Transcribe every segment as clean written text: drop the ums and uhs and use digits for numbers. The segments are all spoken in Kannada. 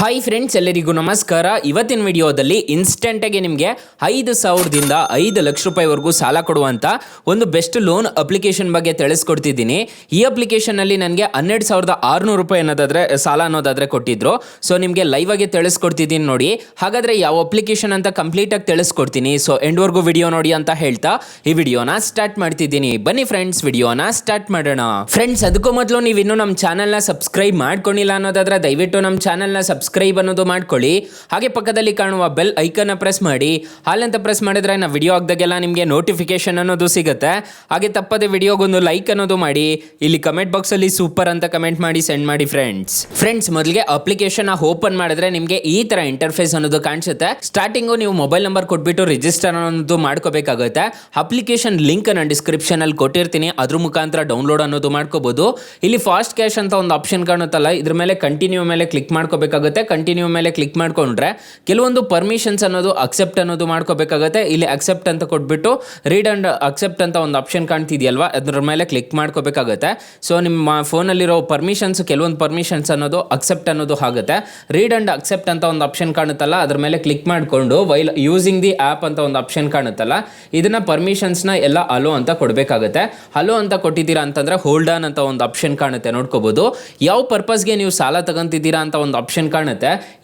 ಹಾಯ್ ಫ್ರೆಂಡ್ಸ್, ಎಲ್ಲರಿಗೂ ನಮಸ್ಕಾರ. ಇವತ್ತಿನ ವಿಡಿಯೋದಲ್ಲಿ ಇನ್ಸ್ಟೆಂಟಾಗಿ ನಿಮಗೆ 5,000ದಿಂದ 5 ಲಕ್ಷ ರೂಪಾಯಿವರೆಗೂ ಸಾಲ ಕೊಡುವಂಥ ಒಂದು ಬೆಸ್ಟ್ ಲೋನ್ ಅಪ್ಲಿಕೇಶನ್ ಬಗ್ಗೆ ತಿಳಿಸ್ಕೊಡ್ತಿದ್ದೀನಿ. ಈ ಅಪ್ಲಿಕೇಶನಲ್ಲಿ ನನಗೆ 12,600 ರೂಪಾಯಿ ಅನ್ನೋದಾದರೆ ಸಾಲ ಅನ್ನೋದಾದರೆ ಕೊಟ್ಟಿದ್ರು. ಸೊ ನಿಮಗೆ ಲೈವ್ ಆಗಿ ತಿಳಿಸ್ಕೊಡ್ತಿದ್ದೀನಿ ನೋಡಿ. ಹಾಗಾದರೆ ಯಾವ ಅಪ್ಲಿಕೇಶನ್ ಅಂತ ಕಂಪ್ಲೀಟಾಗಿ ತಿಳಿಸ್ಕೊಡ್ತೀನಿ. ಸೊ ಎಂಡ್ವರೆಗೂ ವಿಡಿಯೋ ನೋಡಿ ಅಂತ ಹೇಳ್ತಾ ಈ ವಿಡಿಯೋನ ಸ್ಟಾರ್ಟ್ ಮಾಡ್ತಿದ್ದೀನಿ. ಬನ್ನಿ ಫ್ರೆಂಡ್ಸ್, ವಿಡಿಯೋನ ಸ್ಟಾರ್ಟ್ ಮಾಡೋಣ. ಫ್ರೆಂಡ್ಸ್, ಅದಕ್ಕೂ ಮೊದಲು ನೀವು ಇನ್ನೂ ನಮ್ಮ ಚಾನಲ್ನ ಸಬ್ಸ್ಕ್ರೈಬ್ ಮಾಡ್ಕೊಂಡಿಲ್ಲ ಅನ್ನೋದಾದರೆ ದಯವಿಟ್ಟು ನಮ್ಮ ಚಾನಲ್ನ ಸಬ್ಸ್ಕ್ರೈಬ್ ಅನ್ನೋದು ಮಾಡ್ಕೊಳ್ಳಿ. ಹಾಗೆ ಪಕ್ಕದಲ್ಲಿ ಕಾಣುವ ಬೆಲ್ ಐಕನ್ನ ಪ್ರೆಸ್ ಮಾಡಿ. ಹಾಲಂತ ಪ್ರೆಸ್ ಮಾಡಿದ್ರೆ ನಾವು ವಿಡಿಯೋ ಹಾಕಿದಾಗೆಲ್ಲ ನಿಮಗೆ ನೋಟಿಫಿಕೇಶನ್ ಅನ್ನೋದು ಸಿಗುತ್ತೆ. ಹಾಗೆ ತಪ್ಪದೆ ವಿಡಿಯೋಗೊಂದು ಲೈಕ್ ಅನ್ನೋದು ಮಾಡಿ. ಇಲ್ಲಿ ಕಮೆಂಟ್ ಬಾಕ್ಸಲ್ಲಿ ಸೂಪರ್ ಅಂತ ಕಮೆಂಟ್ ಮಾಡಿ ಸೆಂಡ್ ಮಾಡಿ ಫ್ರೆಂಡ್ಸ್. ಮೊದಲಿಗೆ ಅಪ್ಲಿಕೇಶನ್ ಓಪನ್ ಮಾಡಿದ್ರೆ ನಿಮಗೆ ಈ ತರ ಇಂಟರ್ಫೇಸ್ ಅನ್ನೋದು ಕಾಣಿಸುತ್ತೆ. ಸ್ಟಾರ್ಟಿಂಗು ನೀವು ಮೊಬೈಲ್ ನಂಬರ್ ಕೊಟ್ಬಿಟ್ಟು ರಿಜಿಸ್ಟರ್ ಅನ್ನೋದು ಮಾಡ್ಕೋಬೇಕಾಗುತ್ತೆ. ಅಪ್ಲಿಕೇಶನ್ ಲಿಂಕ್ ನಾನು ಡಿಸ್ಕ್ರಿಪ್ಷನ್ ಅಲ್ಲಿ ಕೊಟ್ಟಿರ್ತೀನಿ, ಅದ್ರ ಮುಖಾಂತರ ಡೌನ್ಲೋಡ್ ಅನ್ನೋದು ಮಾಡ್ಕೋಬಹುದು. ಇಲ್ಲಿ ಫಾಸ್ಟ್ ಕ್ಯಾಶ್ ಅಂತ ಒಂದು ಆಪ್ಷನ್ ಕಾಣುತ್ತಲ್ಲ, ಇದ್ರ ಮೇಲೆ ಕಂಟಿನ್ಯೂ ಮೇಲೆ ಕ್ಲಿಕ್ ಮಾಡ್ಕೋಬೇಕಾಗುತ್ತೆ. ಕಂಟಿನ್ಯೂ ಮೇಲೆ ಕ್ಲಿಕ್ ಮಾಡ್ಕೊಂಡ್ರೆ ಕೆಲವೊಂದು ಪರ್ಮಿಷನ್ಸ್ ಅನ್ನೋದು ಅಕ್ಸೆಪ್ಟ್ ಅನ್ನೋದು ಮಾಡ್ಕೋಬೇಕಾಗುತ್ತೆ. ಇಲ್ಲಿ ಅಕ್ಸೆಪ್ಟ್ ಅಂತ ಕೊಟ್ಬಿಟ್ಟು ರೀಡ್ ಅಂಡ್ ಅಕ್ಸೆಪ್ಟ್ ಅಂತ ಒಂದು ಆಪ್ಷನ್ ಕಾಣ್ತಿದೆಯಲ್ವಾ, ಅದ್ರ ಮೇಲೆ ಕ್ಲಿಕ್ ಮಾಡ್ಕೋಬೇಕಾಗುತ್ತೆ. ಸೊ ನಿಮ್ಮ ಫೋನಲ್ಲಿರೋ ಪರ್ಮಿಷನ್ಸ್, ಕೆಲವೊಂದು ಪರ್ಮಿಷನ್ಸ್ ಅನ್ನೋದು ಅಕ್ಸೆಪ್ಟ್ ಅನ್ನೋದು ಆಗುತ್ತೆ. ರೀಡ್ ಅಂಡ್ ಅಕ್ಸೆಪ್ಟ್ ಅಂತ ಒಂದು ಆಪ್ಷನ್ ಕಾಣುತ್ತಲ್ಲ, ಅದ್ರ ಮೇಲೆ ಕ್ಲಿಕ್ ಮಾಡಿಕೊಂಡು ವೈಲ್ ಯೂಸಿಂಗ್ ದಿ ಆ್ಯಪ್ ಅಂತ ಒಂದು ಆಪ್ಷನ್ ಕಾಣುತ್ತಲ್ಲ, ಇದನ್ನ ಪರ್ಮಿಷನ್ಸ್ನ ಎಲ್ಲ ಅಲೋ ಅಂತ ಕೊಡಬೇಕಾಗುತ್ತೆ. ಅಲೋ ಅಂತ ಕೊಟ್ಟಿದ್ದೀರಾ ಅಂತಂದ್ರೆ ಹೋಲ್ಡ್ ಆನ್ ಅಂತ ಒಂದು ಆಪ್ಷನ್ ಕಾಣುತ್ತೆ, ನೋಡ್ಕೋಬಹುದು. ಯಾವ ಪರ್ಪಸ್ಗೆ ನೀವು ಸಾಲ ತಗೊಂತಿದ್ದೀರಾ ಅಂತ ಒಂದು ಆಪ್ಷನ್ ಕಾಣುತ್ತೆ.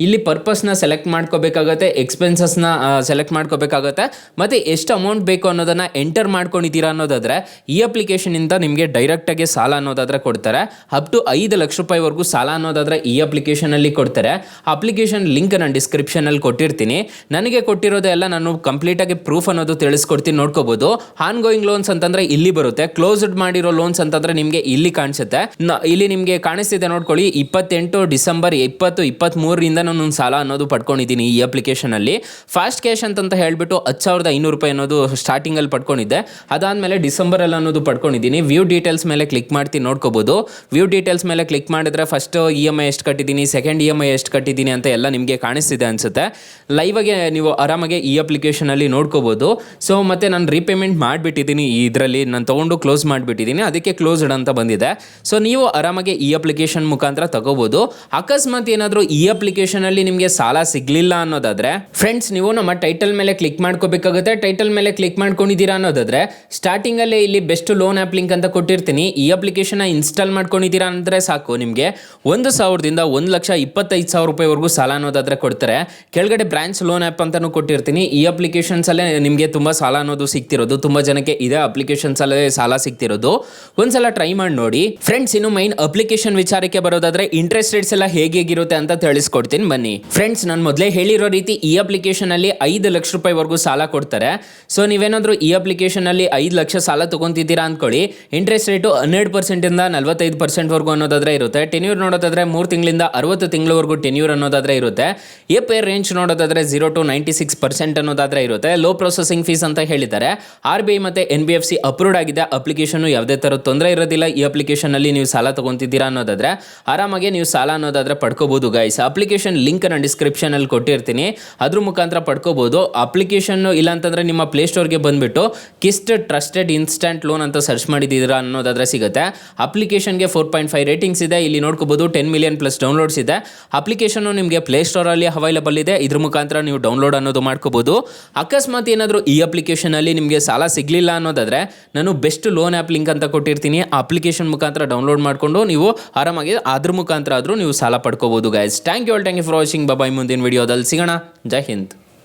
ಇಲ್ಲಿ ಪರ್ಪಸ್ನ ಸೆಲೆಕ್ಟ್ ಮಾಡ್ಕೋಬೇಕಾಗುತ್ತೆ, ಎಕ್ಸ್ಪೆನ್ಸಸ್ನ ಸೆಲೆಕ್ಟ್ ಮಾಡ್ಕೋಬೇಕಾಗುತ್ತೆ, ಮತ್ತು ಎಷ್ಟು ಅಮೌಂಟ್ ಬೇಕು ಅನ್ನೋದನ್ನು ಎಂಟರ್ ಮಾಡ್ಕೊಂಡಿದ್ದೀರಾ ಅನ್ನೋದಾದರೆ ಈ ಅಪ್ಲಿಕೇಶನಿಂದ ನಿಮಗೆ ಡೈರೆಕ್ಟಾಗಿ ಸಾಲ ಅನ್ನೋದಾದರೆ ಕೊಡ್ತಾರೆ. ಅಪ್ ಟು 5 ಲಕ್ಷ ರೂಪಾಯಿವರೆಗೂ ಸಾಲ ಅನ್ನೋದಾದರೆ ಈ ಅಪ್ಲಿಕೇಶನಲ್ಲಿ ಕೊಡ್ತಾರೆ. ಅಪ್ಲಿಕೇಶನ್ ಲಿಂಕ್ ನಾನು ಡಿಸ್ಕ್ರಿಪ್ಷನಲ್ಲಿ ಕೊಟ್ಟಿರ್ತೀನಿ. ನನಗೆ ಕೊಟ್ಟಿರೋದೆಲ್ಲ ನಾನು ಕಂಪ್ಲೀಟಾಗಿ ಪ್ರೂಫ್ ಅನ್ನೋದು ತಿಳಿಸ್ಕೊಡ್ತೀನಿ, ನೋಡ್ಕೋಬಹುದು. ಆನ್ ಗೋಯಿಂಗ್ ಲೋನ್ಸ್ ಅಂತಂದರೆ ಇಲ್ಲಿ ಬರುತ್ತೆ, ಕ್ಲೋಸ್ಡ್ ಮಾಡಿರೋ ಲೋನ್ಸ್ ಅಂತಂದರೆ ನಿಮಗೆ ಇಲ್ಲಿ ಕಾಣಿಸುತ್ತೆ. ಇಲ್ಲಿ ನಿಮಗೆ ಕಾಣಿಸ್ತಿದೆ ನೋಡ್ಕೊಳ್ಳಿ, 28 ಡಿಸೆಂಬರ್ 2023ರಿಂದ ನಾನು ಸಾಲ ಅನ್ನೋದು ಪಡ್ಕೊಂಡಿದ್ದೀನಿ ಈ ಅಪ್ಲಿಕೇಶನಲ್ಲಿ. ಫಾಸ್ಟ್ ಕ್ಯಾಶ್ ಅಂತ ಹೇಳ್ಬಿಟ್ಟು 10,500 ರೂಪಾಯಿ ಅನ್ನೋದು ಸ್ಟಾರ್ಟಿಂಗಲ್ಲಿ ಪಡ್ಕೊಂಡಿದ್ದೆ. ಅದಾದಮೇಲೆ ಡಿಸೆಂಬರಲ್ಲಿ ಅನ್ನೋದು ಪಡ್ಕೊಂಡಿದ್ದೀನಿ. ವ್ಯೂ ಡೀಟೇಲ್ಸ್ ಮೇಲೆ ಕ್ಲಿಕ್ ಮಾಡ್ತೀನಿ, ನೋಡ್ಕೋಬಹುದು. ವ್ಯೂ ಡೀಟೇಲ್ಸ್ ಮೇಲೆ ಕ್ಲಿಕ್ ಮಾಡಿದ್ರೆ ಫಸ್ಟ್ EMI ಎಷ್ಟು ಕಟ್ಟಿದ್ದೀನಿ, ಸೆಕೆಂಡ್ EMI ಎಷ್ಟು ಕಟ್ಟಿದ್ದೀನಿ ಅಂತ ಎಲ್ಲ ನಿಮಗೆ ಕಾಣಿಸ್ತಿದೆ ಅನ್ಸುತ್ತೆ. ಲೈವ್ ಆಗಿ ನೀವು ಆರಾಮಾಗಿ ಈ ಅಪ್ಲಿಕೇಶನಲ್ಲಿ ನೋಡ್ಕೋಬಹುದು. ಸೊ ಮತ್ತೆ ನಾನು ರೀಪೇಮೆಂಟ್ ಮಾಡಿಬಿಟ್ಟಿದ್ದೀನಿ, ಇದರಲ್ಲಿ ನಾನು ತೊಗೊಂಡು ಕ್ಲೋಸ್ ಮಾಡಿಬಿಟ್ಟಿದ್ದೀನಿ, ಅದಕ್ಕೆ ಕ್ಲೋಸ್ಡ್ ಅಂತ ಬಂದಿದೆ. ಸೊ ನೀವು ಆರಾಮಾಗಿ ಈ ಅಪ್ಲಿಕೇಶನ್ ಮುಖಾಂತರ ತಗೋಬಹುದು. ಅಕಸ್ಮಾತ್ ಏನಾದರೂ ಈ ಅಪ್ಲಿಕೇಶನ್ ಅಲ್ಲಿ ನಿಮಗೆ ಸಾಲ ಸಿಗ್ಲಿಲ್ಲ ಅನ್ನೋದಾದ್ರೆ ಫ್ರೆಂಡ್ಸ್, ನೀವು ನಮ್ಮ ಟೈಟಲ್ ಮೇಲೆ ಕ್ಲಿಕ್ ಮಾಡ್ಕೋಬೇಕಾಗುತ್ತೆ. ಟೈಟಲ್ ಮೇಲೆ ಕ್ಲಿಕ್ ಮಾಡ್ಕೊಂಡಿದ್ದೀರಾ ಅನ್ನೋದಾದ್ರೆ ಸ್ಟಾರ್ಟಿಂಗ್ ಅಲ್ಲೇ ಇಲ್ಲಿ ಬೆಸ್ಟ್ ಲೋನ್ ಆ್ಯಪ್ ಲಿಂಕ್ ಅಂತ ಕೊಟ್ಟಿರ್ತೀನಿ. ಈ ಅಪ್ಲಿಕೇಶನ್ ಇನ್ಸ್ಟಾಲ್ ಮಾಡ್ಕೊಂಡಿದ್ದೀರಾ ಅಂದ್ರೆ ಸಾಕು, ನಿಮಗೆ 1,000ದಿಂದ 1,25,000 ರೂಪಾಯಿವರೆಗೂ ಸಾಲ ಅನ್ನೋದಾದ್ರೆ ಕೊಡ್ತಾರೆ. ಕೆಳಗಡೆ ಬ್ರಾಂಚ್ ಲೋನ್ ಆ್ಯಪ್ ಅಂತಾನು ಕೊಟ್ಟಿರ್ತೀನಿ. ಈ ಅಪ್ಲಿಕೇಶನ್ಸ್ ಅಲ್ಲೇ ನಿಮಗೆ ತುಂಬಾ ಸಾಲ ಅನ್ನೋದು ಸಿಗ್ತಿರೋದು, ತುಂಬಾ ಜನಕ್ಕೆ ಇದೇ ಅಪ್ಲಿಕೇಶನ್ಸ್ ಅಲ್ಲೇ ಸಾಲ ಸಿಗ್ತಿರೋದು. ಒಂದ್ಸಲ ಟ್ರೈ ಮಾಡಿ ನೋಡಿ ಫ್ರೆಂಡ್ಸ್. ಇನ್ನು ಮೈನ್ ಅಪ್ಲಿಕೇಶನ್ ವಿಚಾರಕ್ಕೆ ಬರೋದಾದ್ರೆ ಇಂಟ್ರೆಸ್ಟ್ ರೇಟ್ಸ್ ಎಲ್ಲ ಹೇಗಿರುತ್ತೆ ಅಂತ ತಿಳಿಸ್ಕೊಡ್ತೀನಿ ಬನ್ನಿ ಫ್ರೆಂಡ್ಸ್. ನಾನು ಮೊದಲೇ ಹೇಳಿರೋ ರೀತಿ ಈ ಅಪ್ಲಿಕೇಶನ್ ಅಲ್ಲಿ 5 ಲಕ್ಷ ರೂಪಾಯಿವರೆಗೂ ಸಾಲ ಕೊಡ್ತಾರೆ. ಸೊ ನೀವೇನಾದ್ರೂ ಈ ಅಪ್ಲಿಕೇಶನ್ ಅಲ್ಲಿ 5 ಲಕ್ಷ ಸಾಲ ತಗೊಂತಿದ್ದೀರಾ ಅನ್ಕೊಳ್ಳಿ, ಇಂಟ್ರೆಸ್ಟ್ ರೇಟು 12% ಇಂದ 45% ವರೆಗೂ ಅನ್ನೋದಾದ್ರೆ ಇರುತ್ತೆ. ಟೆನ್ಯೂರ್ ನೋಡೋದಾದ್ರೆ 3 ತಿಂಗಳಿಂದ 60 ತಿಂಗಳವರೆಗೂ ಟೆನ್ಯೂರ್ ಅನ್ನೋದಾದ್ರೆ ಇರುತ್ತೆ. APR ರೇಂಜ್ ನೋಡೋದಾದ್ರೆ 0 to 96% ಅನ್ನೋದಾದ್ರೆ ಇರುತ್ತೆ. ಲೋ ಪ್ರೊಸೆಸಿಂಗ್ ಫೀಸ್ ಅಂತ ಹೇಳಿದ್ದಾರೆ. RBI ಮತ್ತೆ NBFC ಅಪ್ರೂವ್ಡ್ ಆಗಿದೆ ಅಪ್ಲಿಕೇಶನ್. ಯಾವುದೇ ತರ ತೊಂದರೆ ಇರೋದಿಲ್ಲ. ಈ ಅಪ್ಲಿಕೇಶನ್ ಅಲ್ಲಿ ನೀವು ಸಾಲ ತಗೊಂತಿದ್ದೀರಾ ಅನ್ನೋದಾದ್ರೆ ಆರಾಮಾಗಿ ನೀವು ಸಾಲ ಅನ್ನೋದಾದ್ರೆ ಪಡ್ಕೋಬಹುದು ಗೈಸ್. ಅಪ್ಲಿಕೇಶನ್ ಲಿಂಕ್ ನಾನು ಡಿಸ್ಕ್ರಿಪ್ಷನ್ ಅಲ್ಲಿ ಕೊಟ್ಟಿರ್ತೀನಿ, ಅದ್ರ ಮುಖಾಂತರ ಪಡ್ಕೋಬಹುದು. ಅಪ್ಲಿಕೇಶನ್ ಇಲ್ಲ ಅಂತಂದ್ರೆ ನಿಮ್ಮ ಪ್ಲೇಸ್ಟೋರ್ಗೆ ಬಂದ್ಬಿಟ್ಟು ಕಿಸ್ಟ್ ಟ್ರಸ್ಟೆಡ್ ಇನ್ಸ್ಟಂಟ್ ಲೋನ್ ಅಂತ ಸರ್ಚ್ ಮಾಡಿದ್ದೀರಾ ಅನ್ನೋದಾದ್ರೆ ಸಿಗುತ್ತೆ. ಅಪ್ಲಿಕೇಶನ್ಗೆ 4.5 ರೇಟಿಂಗ್ಸ್ ಇದೆ, ಇಲ್ಲಿ ನೋಡ್ಕೋಬಹುದು. 10 ಮಿಲಿಯನ್ ಪ್ಲಸ್ ಡೌನ್ಲೋಡ್ಸ್ ಇದೆ. ಅಪ್ಲಿಕೇಶನ್ ನಿಮಗೆ ಪ್ಲೇಸ್ಟೋರ್ ಅಲ್ಲಿ ಅವೈಲೇಬಲ್ ಇದೆ, ಇದ್ರ ಮುಖಾಂತರ ನೀವು ಡೌನ್ಲೋಡ್ ಅನ್ನೋದು ಮಾಡ್ಕೋಬಹುದು. ಅಕಸ್ಮಾತ್ ಏನಾದರೂ ಈ ಅಪ್ಲಿಕೇಶನ್ ಅಲ್ಲಿ ನಿಮಗೆ ಸಾಲ ಸಿಗ್ಲಿಲ್ಲ ಅನ್ನೋದಾದ್ರೆ ನಾನು ಬೆಸ್ಟ್ ಲೋನ್ ಆ್ಯಪ್ ಲಿಂಕ್ ಅಂತ ಕೊಟ್ಟಿರ್ತೀನಿ. ಅಪ್ಲಿಕೇಶನ್ ಮುಖಾಂತರ ಡೌನ್ಲೋಡ್ ಮಾಡಿಕೊಂಡು ನೀವು ಆರಾಮಾಗಿ ಅದ್ರ ಮುಖಾಂತರ ಆದರೂ ನೀವು ಸಾಲ ಪಡ್ಕೋಬಹುದು guys. Thank you for watching. Bye. ಮುಂದಿನ ವಿಡಿಯೋದಲ್ಲಿ ಸಿಗೋಣ. ಜೈ ಹಿಂದ್.